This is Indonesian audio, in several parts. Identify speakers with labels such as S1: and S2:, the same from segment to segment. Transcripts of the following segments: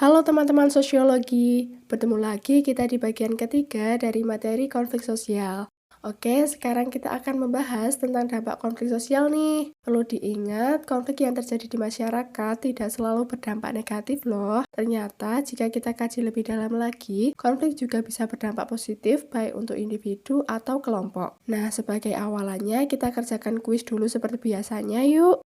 S1: Halo teman-teman sosiologi, bertemu lagi kita di bagian ketiga dari materi konflik sosial. Oke, sekarang kita akan membahas tentang dampak konflik sosial nih. Perlu diingat, konflik yang terjadi di masyarakat tidak selalu berdampak negatif loh. Ternyata jika kita kaji lebih dalam lagi, konflik juga bisa berdampak positif baik untuk individu atau kelompok. Nah, sebagai awalannya kita kerjakan kuis dulu seperti biasanya yuk.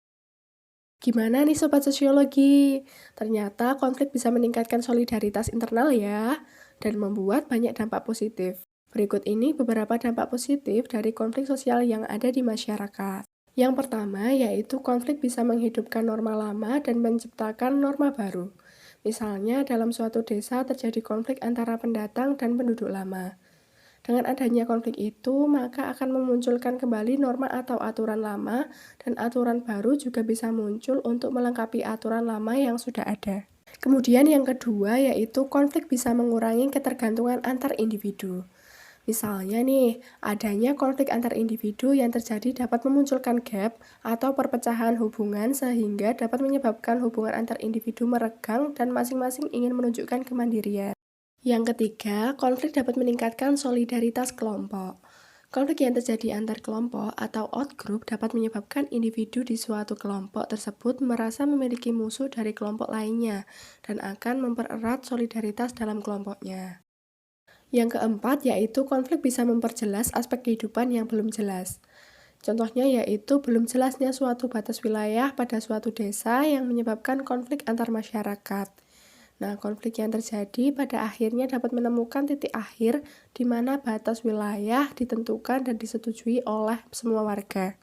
S1: Gimana nih Sobat Sosiologi? Ternyata konflik bisa meningkatkan solidaritas internal ya, dan membuat banyak dampak positif. Berikut ini beberapa dampak positif dari konflik sosial yang ada di masyarakat. Yang pertama yaitu konflik bisa menghidupkan norma lama dan menciptakan norma baru. Misalnya dalam suatu desa terjadi konflik antara pendatang dan penduduk lama. Dengan adanya konflik itu, maka akan memunculkan kembali norma atau aturan lama, dan aturan baru juga bisa muncul untuk melengkapi aturan lama yang sudah ada. Kemudian yang kedua yaitu konflik bisa mengurangi ketergantungan antar individu. Misalnya nih, adanya konflik antar individu yang terjadi dapat memunculkan gap atau perpecahan hubungan sehingga dapat menyebabkan hubungan antar individu meregang dan masing-masing ingin menunjukkan kemandirian. Yang ketiga, konflik dapat meningkatkan solidaritas kelompok. Konflik yang terjadi antar kelompok atau outgroup dapat menyebabkan individu di suatu kelompok tersebut merasa memiliki musuh dari kelompok lainnya dan akan mempererat solidaritas dalam kelompoknya. Yang keempat, yaitu konflik bisa memperjelas aspek kehidupan yang belum jelas. Contohnya yaitu belum jelasnya suatu batas wilayah pada suatu desa yang menyebabkan konflik antar masyarakat. Nah, konflik yang terjadi pada akhirnya dapat menemukan titik akhir di mana batas wilayah ditentukan dan disetujui oleh semua warga.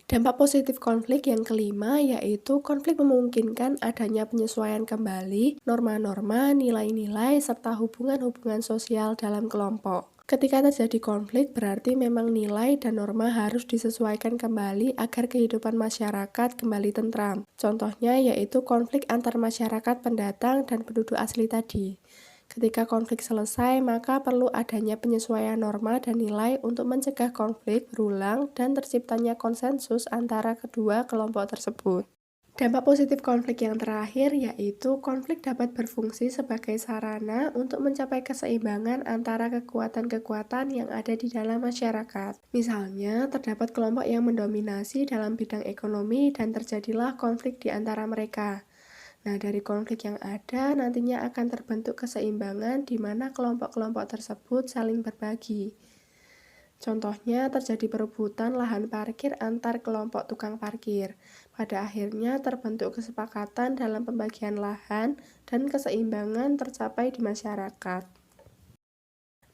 S1: Dampak positif konflik yang kelima yaitu konflik memungkinkan adanya penyesuaian kembali norma-norma, nilai-nilai, serta hubungan-hubungan sosial dalam kelompok. Ketika terjadi konflik, berarti memang nilai dan norma harus disesuaikan kembali agar kehidupan masyarakat kembali tentram. Contohnya yaitu konflik antar masyarakat pendatang dan penduduk asli tadi. Ketika konflik selesai, maka perlu adanya penyesuaian norma dan nilai untuk mencegah konflik berulang dan terciptanya konsensus antara kedua kelompok tersebut. Dampak positif konflik yang terakhir yaitu konflik dapat berfungsi sebagai sarana untuk mencapai keseimbangan antara kekuatan-kekuatan yang ada di dalam masyarakat. Misalnya, terdapat kelompok yang mendominasi dalam bidang ekonomi dan terjadilah konflik di antara mereka. Nah, dari konflik yang ada nantinya akan terbentuk keseimbangan di mana kelompok-kelompok tersebut saling berbagi. Contohnya terjadi perebutan lahan parkir antar kelompok tukang parkir. Pada akhirnya terbentuk kesepakatan dalam pembagian lahan dan keseimbangan tercapai di masyarakat.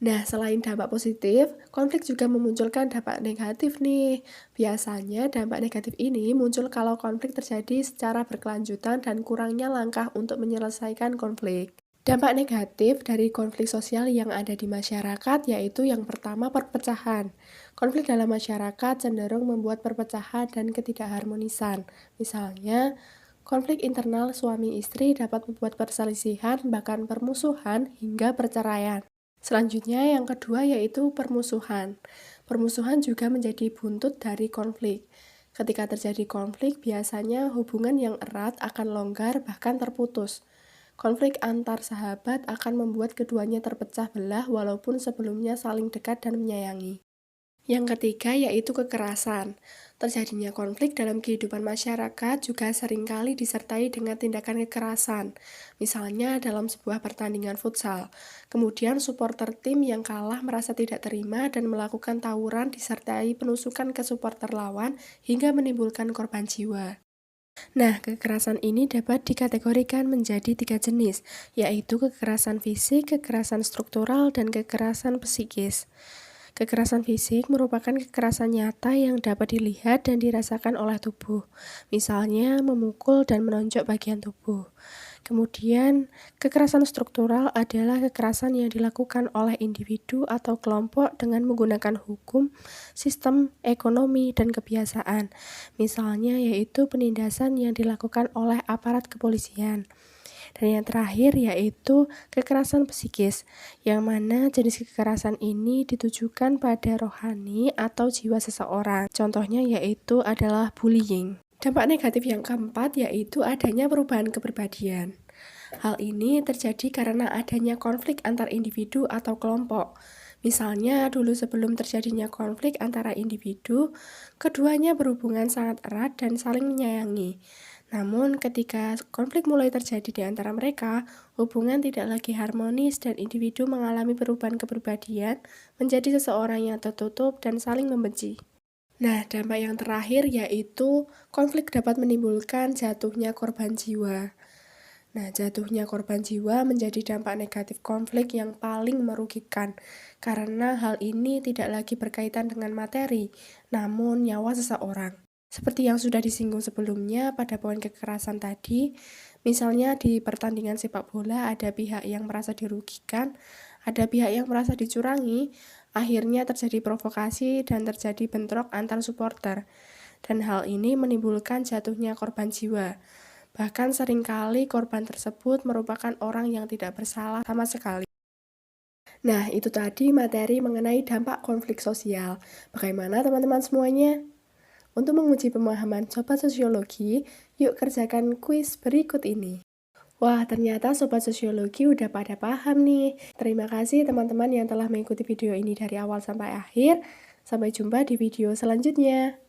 S1: Nah, selain dampak positif, konflik juga memunculkan dampak negatif nih. Biasanya dampak negatif ini muncul kalau konflik terjadi secara berkelanjutan dan kurangnya langkah untuk menyelesaikan konflik. Dampak negatif dari konflik sosial yang ada di masyarakat yaitu yang pertama perpecahan. Konflik dalam masyarakat cenderung membuat perpecahan dan ketidakharmonisan. Misalnya, konflik internal suami istri dapat membuat perselisihan, bahkan permusuhan hingga perceraian. Selanjutnya yang kedua yaitu permusuhan. Permusuhan juga menjadi buntut dari konflik. Ketika terjadi konflik, biasanya hubungan yang erat akan longgar bahkan terputus. Konflik antar sahabat akan membuat keduanya terpecah belah walaupun sebelumnya saling dekat dan menyayangi. Yang ketiga yaitu kekerasan. Terjadinya konflik dalam kehidupan masyarakat juga seringkali disertai dengan tindakan kekerasan. Misalnya dalam sebuah pertandingan futsal. Kemudian supporter tim yang kalah merasa tidak terima dan melakukan tawuran disertai penusukan ke supporter lawan hingga menimbulkan korban jiwa. Nah, kekerasan ini dapat dikategorikan menjadi 3 jenis, yaitu kekerasan fisik, kekerasan struktural, dan kekerasan psikis. Kekerasan fisik merupakan kekerasan nyata yang dapat dilihat dan dirasakan oleh tubuh, misalnya memukul dan menonjok bagian tubuh. Kemudian, kekerasan struktural adalah kekerasan yang dilakukan oleh individu atau kelompok dengan menggunakan hukum, sistem, ekonomi, dan kebiasaan. Misalnya yaitu penindasan yang dilakukan oleh aparat kepolisian. Dan yang terakhir yaitu kekerasan psikis, yang mana jenis kekerasan ini ditujukan pada rohani atau jiwa seseorang. Contohnya yaitu adalah bullying. Dampak negatif yang keempat yaitu adanya perubahan kepribadian. Hal ini terjadi karena adanya konflik antar individu atau kelompok. Misalnya, dulu sebelum terjadinya konflik antara individu, keduanya berhubungan sangat erat dan saling menyayangi. Namun, ketika konflik mulai terjadi di antara mereka, hubungan tidak lagi harmonis dan individu mengalami perubahan kepribadian menjadi seseorang yang tertutup dan saling membenci. Nah, dampak yang terakhir yaitu konflik dapat menimbulkan jatuhnya korban jiwa. Nah, jatuhnya korban jiwa menjadi dampak negatif konflik yang paling merugikan, karena hal ini tidak lagi berkaitan dengan materi, namun nyawa seseorang. Seperti yang sudah disinggung sebelumnya pada poin kekerasan tadi, misalnya di pertandingan sepak bola ada pihak yang merasa dirugikan, ada pihak yang merasa dicurangi, akhirnya terjadi provokasi dan terjadi bentrok antar supporter. Dan hal ini menimbulkan jatuhnya korban jiwa. Bahkan seringkali korban tersebut merupakan orang yang tidak bersalah sama sekali. Nah, itu tadi materi mengenai dampak konflik sosial. Bagaimana teman-teman semuanya? Untuk menguji pemahaman Sobat Sosiologi, yuk kerjakan kuis berikut ini. Wah, ternyata Sobat Sosiologi udah pada paham nih. Terima kasih teman-teman yang telah mengikuti video ini dari awal sampai akhir. Sampai jumpa di video selanjutnya.